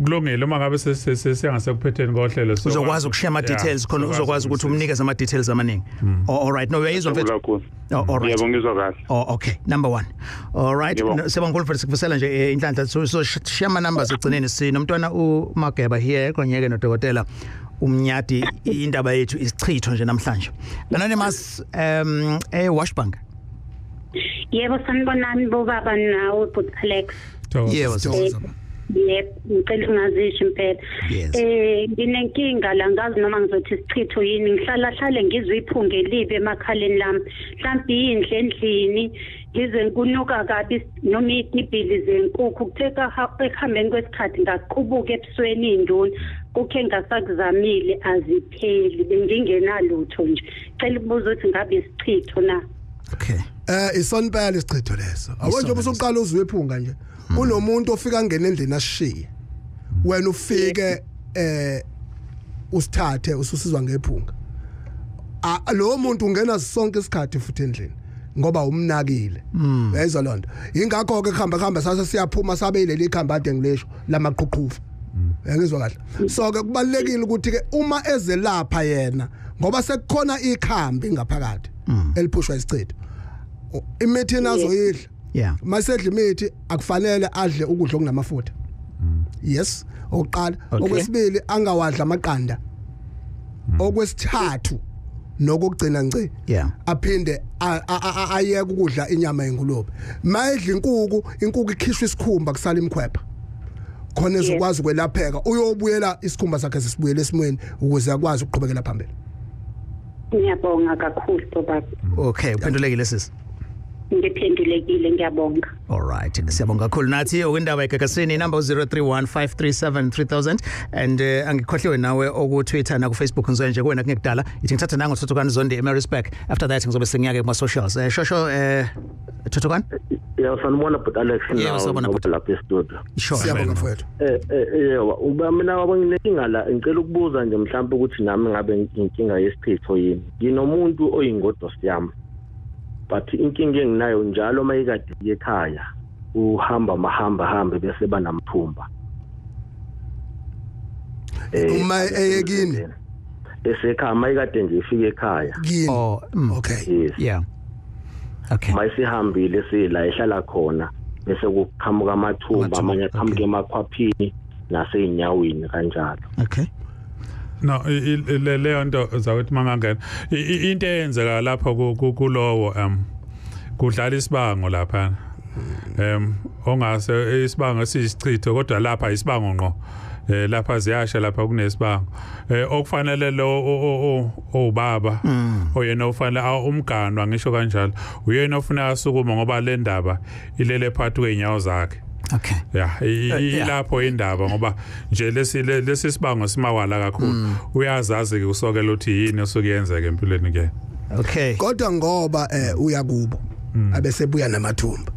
kulungile uma ngabe sesiyangase kohlelo uzokwazi ukushare ama details khona uzokwazi ukuthi umnikeze ama details amaningi all right no uyayizwa mfethu all right ngiyabongizwa kahle okay number 1 all right siyabonga mfethu sikufisela nje inhlanhla so share ama numbers egcineni sinomntwana uMageba here konyeke nodokotela Mnyadi indaba yethu isichitho nje namhlanje anonymous Washbank yebo sanibonani bobaba nawe but Alex yebo yep ngicela ungazisho impela nginenkinga la ngazi noma ngizothi isichitho yini ngihlala ngizwe iphunge elibe emakhaleni lami mhlawumbe indle endlini ngize kunuka kabi noma izibhili zenkukhu kutheka ehambeni kwesikhathi ngaqubuka ebusweni induna kukhe ngasakuzamile azipheli bengingenalutho nje ngicela ukubuza ukuthi ngabe isichitho na okay isonpela isichitho leso awonje ubusuqala uzwe iphunga nje unomuntu ofika ngene endlini ashiye wena ufike usithathe ususizwa ngephunga lo muntu ungena sonke isikhathi futhi endlini ngoba umnakile yayizwa lonto ingakho ke khamba sase siyaphuma sabe ileli khamba ade ngilisho lamaqhuqhuva ngizwa kahle so ke kubalekile ukuthi ke uma ezelapha yena ngoba sekukhona ikhambi ngaphakathi eliphushwa isichitho imithi nazoyidla masedla imithi akufanele adle ukudla okunamafutha yes oqala okwesibili angawadla amaqanda okwesithathu nokugcina ngci aphinde ayeke ukudla inyama yengulube mayidla inkukhu ikhishwa isikhumba kusala imkhwepha khona ezokwazi ukwelapheka uyobuyela isikhumba sakhe sesibuyele esimweni ukuze akwazi ukuqhubekela phambili ngiyabonga kakhulu baba okay uphendulekile sisi ngiphendulekile ngiyabonga all right siyabonga kakhulu nathi okwindaba egagasini number 0315373000 and angikhohliwe nawe okutwitter na ku Facebook nje kuwena kungekudala ithi ngithatha nango Thothokani Zondi eMarisburg after that ngizobe sengiyake kuma socials shosho Thothokani sanibona but Alex lapha estudio siyabonga mfowethu uba mina wabonginenkinga la ngicela ukubuza nje mhlawumbe ukuthi nami ngabe inkinga yesichitho yini nginomuntu oyingodosi yami but inkinga enginayo njalo mayikade ekhaya uhamba bese banamthumba uma eyekini esekhaya mayikade nje ifike ekhaya okay yeah okay mayisihambile sila ehlala khona bese kuqhamuka amathumba amanye aqhamuke emakhwaphini naseyinyaweni kanjalo okay no leyo nto zakuthi mangangena into eyenzeka lapha kulowo kudlala isibango lapha ongase isibango sisichitho kodwa lapha isibango ngqo lapha ziyasha lapha kunesibango okufanele lo obaba oyena ufanele umgano ngisho kanjalo uyena ufuna asukuma ngoba le ndaba ilele phakathi kwenyawo zakhe okay ilapho indaba ngoba nje lesi sibango simawala kakhulu uyazazi ke usokela uthi yini osukuyenzeka empilweni ke okay kodwa ngoba uyakubo abese buya namathumba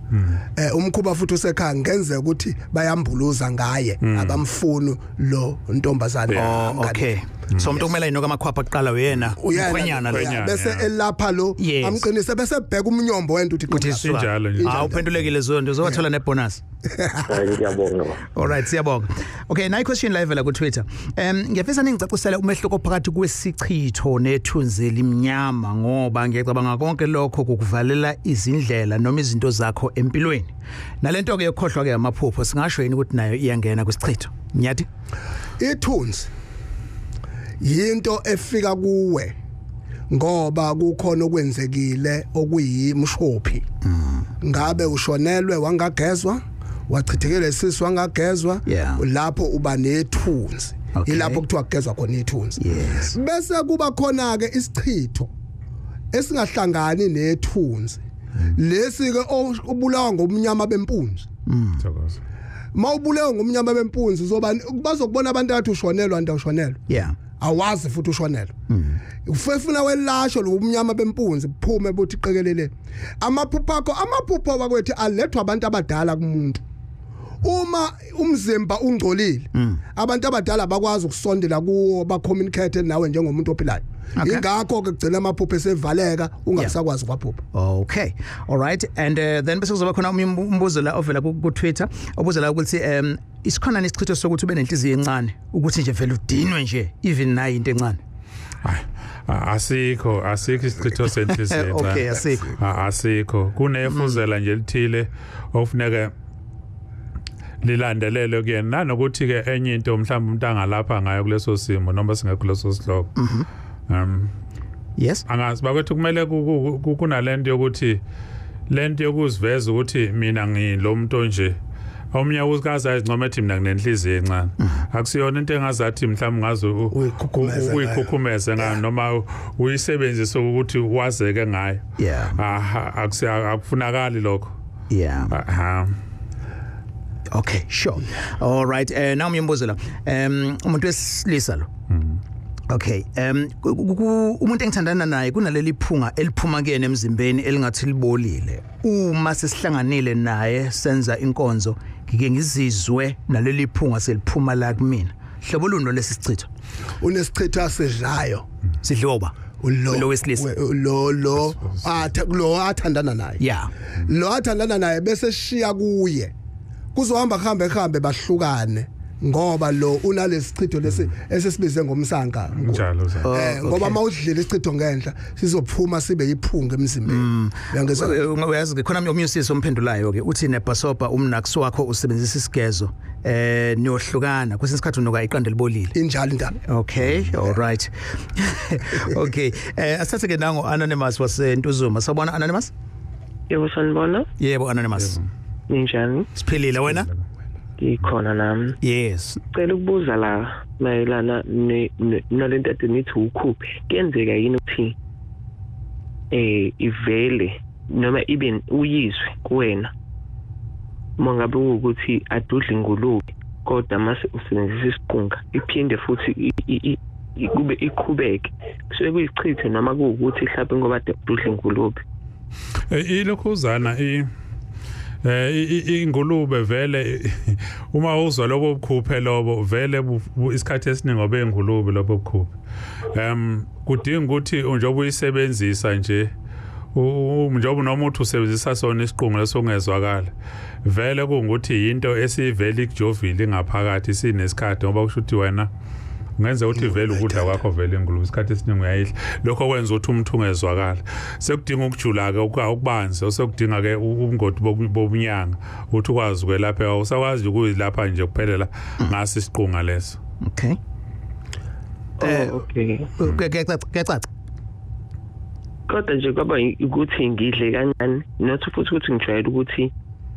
umkhuba futhi usekhaya ngenzeka ukuthi bayambuluza ngaye abamfunu lo ntombazane okay so umuntu kumele inoka amakhwapha aqala uyena ukhwenyana bese elapha lo amqinise bese bheka umnyombo wento uthi sinjalo nje uphendulekile zonke uzowathola nebonus. Ngiyabonga. All right, siyabonga. Okay, nayi question live la ku Twitter. Ngiyafisa ningicacisele umehluko phakathi kwesichitho nethunzi elimnyama ngoba ngiyacabanga konke lokho kukuvalela izindlela noma izinto zakho empilweni. Nalento ke yokhohlwa ke amaphupho singasho yini ukuthi nayo iyangena kwisichitho. Mnyadi? Ithunzi yinto efika kuwe ngoba kukhona okwenzekile okuyimshophi. Ngabe ushonelwe wangagezwa wachithekele sisi wangagezwa lapho uba nethunzi ilapho kuthiwa kugezwa khona ithunzi bese kuba khona ke isichitho esingahlangani nethunzi lesi ke ubulawa ngomnyama bempunzi mawubulewe ngomnyama bempunzi bazokubona abantu athi ushonelwa nto ushonelwa awazi futhi ushonelwa ufuna welasho lo umnyama bempunzi phume bothi iqekelele amaphupho bakwethu alethwa abantu abadala kumuntu uma umzimba ungcolile abantu abadala bakwazi ukusondela kuwo ba communicate nawe njengomuntu ophilayo ingakho ke kugcina amaphupho esevaleka ungasakwazi kwaphupha. Okay, all right, and then bese kuzoba khona umbuzo la ovela ku Twitter obuzela ukuthi isikhona nesichitho sokuthi ube nenhliziyo encane ukuthi nje vele udinwe nje even nayo into encane. Asikho isichitho senhliziyo. Okay, asikho kunefuzela nje lithile ofuneka lilandelele kuyena nanokuthi ke enye into mhlawumbe umuntu angalapha ngayo kuleso simo noma singekho kuleso sihloko. Yes, angazi bakwethu kumele kunalento yokuthi lento yokuziveza ukuthi mina ngilomuntu nje omnye ukaza izincoma ethi mina nginenhliziyo encane akusiyona into engazathi mhlawumbe ngazo uyikhukhumeze ngani noma uyisebenzise ukuthi wazeke ngayo. Akufunakali lokho. Okay, sure. All right, now umyembuzo la umuntu wesilisa lo. Okay, umuntu engithandana naye kunaleli phunga eliphuma kuyena emzimbeni elingathi libolile. Uma sesihlanganile naye senza inkonzo ngike ngizizwe naleli phunga seliphuma la kumina. Hlobo luno lesisichitho. Unesichitho asedlayo. Sidloba. Lo wesilisa. Lo athandana naye. Lo athandana naye bese sishiya kuye. Kuzohamba khambe bahlukane ngoba lo unalesichitho lesi esesibize ngomsanga njalo ngoba mawudlile isichitho ngenhla sizophuma sibe yiphunga emzimbeni. Uyazi khona umyusisi omphendulayo ke uthi nebhasopa umnakusi wakho usebenzisa isigezo niyohlukana kwesinye isikhathi unoka iqanda libolile injalo indaba. Okay, all right. Okay, asathe ke nango Anonymous wasentuzuma. Sabona Anonymous? Yebo sanibona. Yebo Anonymous. Ninjani? Siphilile wena? Ngikhona nami. Yes. Cela ukubuza la mayelana nalento ade nithi ukhuphe. Kuyenzeka yini ukuthi ivele noma ibe uyizwe kuwena mangabe ukuthi adudla ingulube kodwa mase usebenzisa isiqunga iphinde futhi kube iqhubeke kusuke kuyichithe noma kuukuthi mhlawumbe ngoba adudla ingulube. Ilokhuzana ingulube vele uma uzwa lobo bukhuphe lobo vele isikhathi esiningi obe ingulube lobo bukhuphe kudinga ukuthi njengoba uyisebenzisa nje njengoba noma uthi usebenzisa sona isiqungu lesongezwakala vele kungukuthi into esivele ikujovile ingaphakathi sinesikhathi ngoba kusho ukuthi wena ungenza ukuthi vele ukudla kwakho vele ingulube isikhathi esiningi uyayidla lokho kwenza ukuthi umuntu ungezwakala sekudinga ukujula ke ukubanzi osekudinga ke ubungoti bobunyanga ukuthi ukwazi kwelapha usakwazi ukuyilapha nje kuphelela ngasi isiqunga leso. Okay. Okay. Kecaca. Kodwa nje kwaba ukuthi ngidle kancane not futhi ukuthi ngijwayele ukuthi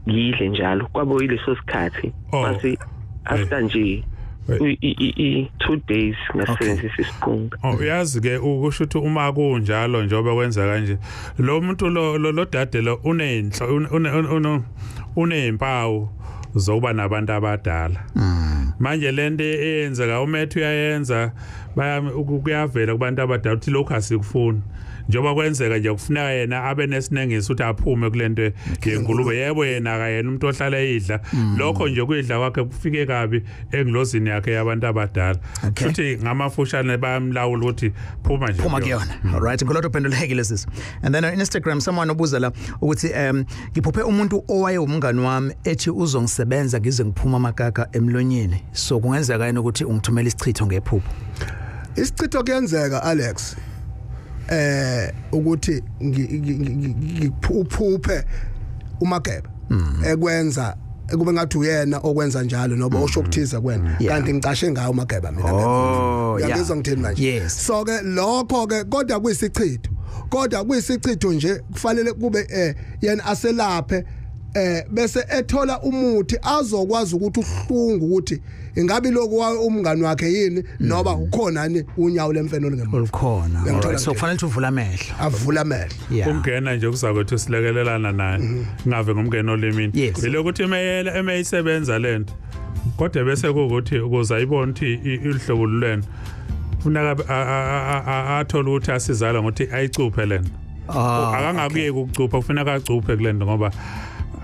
ngidle njalo kwabo yileso sikhathi base after nje 2 days ngasebenzisa isiqunga. Uyazi ke ukusho ukuthi uma kunjalo njengoba kwenza kanje lo muntu lo dade lo unempawu zokuba nabantu abadala. Manje lento eyenzeka umethu uyayenza kuyavela kubantu abadala ukuthi lokho asikufuni njoba kwenzeka nje kufuneka yena abe nesinengisi ukuthi aphume kulento yengulube yebo yena kayena umuntu ohlala eyidla lokho nje kuyidla kwakhe kufike kabi engilozini yakhe yabantu abadala futhi ngamafushane bayamlawula ukuthi phuma nje phuma kuyona all right ngolotho pendulekile sis and then on Instagram someone obuza la ukuthi ngiphuphe umuntu owaye umngani wami ethi uzongisebenza ngize ngiphuma amagaga emlonyeni so kungenzeka yini ukuthi ungithumela isichitho ngephupho isichitho kuyenzeka Alex ukuthi uphuphe umageba ekwenza kube ngathi uyena okwenza njalo noba oshokuthiza kwena kanti ngicashe ngayo umageba mina uyangizwa ngithini manje so ke lokho ke kodwa kuyisichitho nje kufanele kube yena aselaphe bese ethola umuthi azokwazi ukuthi uhlungu ukuthi ingabe lokho umngani wakhe yini noba ukhona yini unyawo lemfeno ngempela alright so kufanele uvula amehlo avula amehlo ungena nje kuzakwethu silekelelana naye ngave ngomngeno lemini ilokuthi emeyisebenza lento kodwa bese ukuthi ukuzayibona ukuthi ihlobo lwena funeka athola ukuthi asizala ngokuthi ayicuphe lento akangakuyeki ukucupha kufanele acuphe kulento ngoba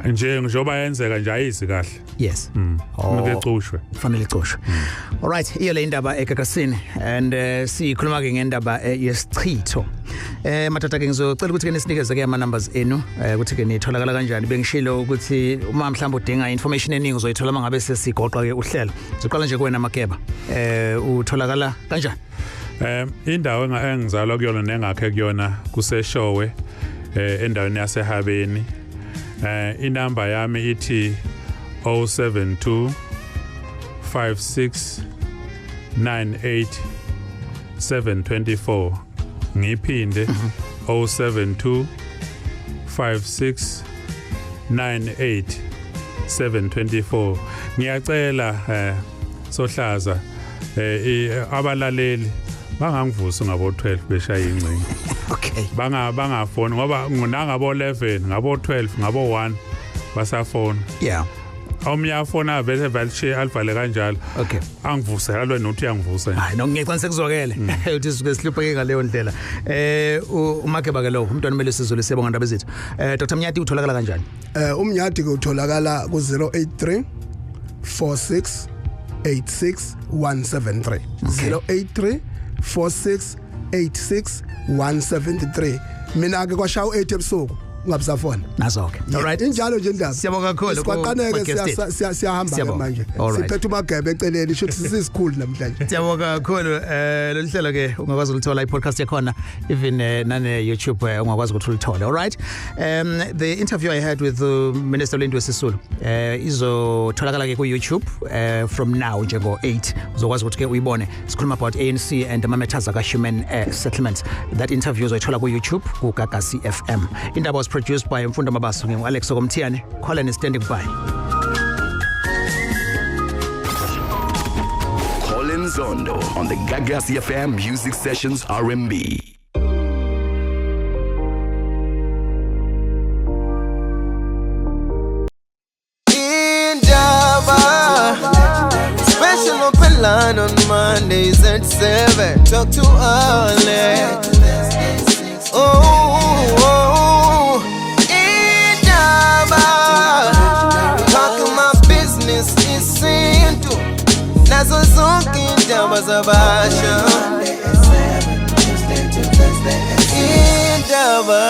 njengoba yenzeka nje ayizi kahle yes ngecushwe fanele icushwe all right iyo le indaba egagasini and sikhuluma ke ngendaba yesichitho matata ke ngizocela ukuthi ke nisinikeze ke ama numbers enu ukuthi ke nitholakala kanjani bengishilo ukuthi uma mhlawumbe udinga information eningi uzoyithola mangabe sesigoqa ke uhlelo siqala nje kuwena Makeba utholakala kanjani indawo engizalwa kuyona nengakhe kuyona kuseshowe endaweni yasehabeni inamba yami ithi 072 56 98 724 ngiphinde 072 56 98 724 ngiyacela sohlaza abalaleli bangangivusi ngabo 12 beshaya ingcingo okay bangafoni ngoba nginangabo 11 ngabo 12 ngabo 1 basafona awumyafona bese valshe alivale kanjalo okay angivuse alwe nothi yangivusa hayi ngiyaqiniseka kuzwakele uthi sike sihluphe ngaleyo ndlela uMakeba ke lo umntwana Melusi Zulu siyabonga ndaba zethu Dr Mnyadi utholakala kanjani umnyadi ke utholakala ku 083 46 86 173 083 46 86 173 mina ke kwashawa 8 ebusuku ungabusafona nazo ke all right injalo nje indaba siyabonga kakhulu sikwaqaneke siyahamba manje siphethe umagebe eceleni shothi sisikhulu namhlanje siyabonga kakhulu lo hlelo ke ungakwazi ukuthola i-podcast yakhona even nane YouTube ungakwazi ukuthi ulithole all right the interview I had with Minister Lindiwe Sisulu izotholakala ke ku YouTube from now njengo 8 uzokwazi ukuthi ke uyibone sikhuluma about ANC and amamethaza ka human settlements that interview uzoyithola ku YouTube ku Gagasi FM indaba was produced by Mfundo Mabaso ngingu-Alex Mthiyane call and standing by Colin Zondo on the Gagasi FM Music Sessions R&B Indaba special open line on Mondays at 7 talk to Alex Izinto nazo zonke indaba zabasha indaba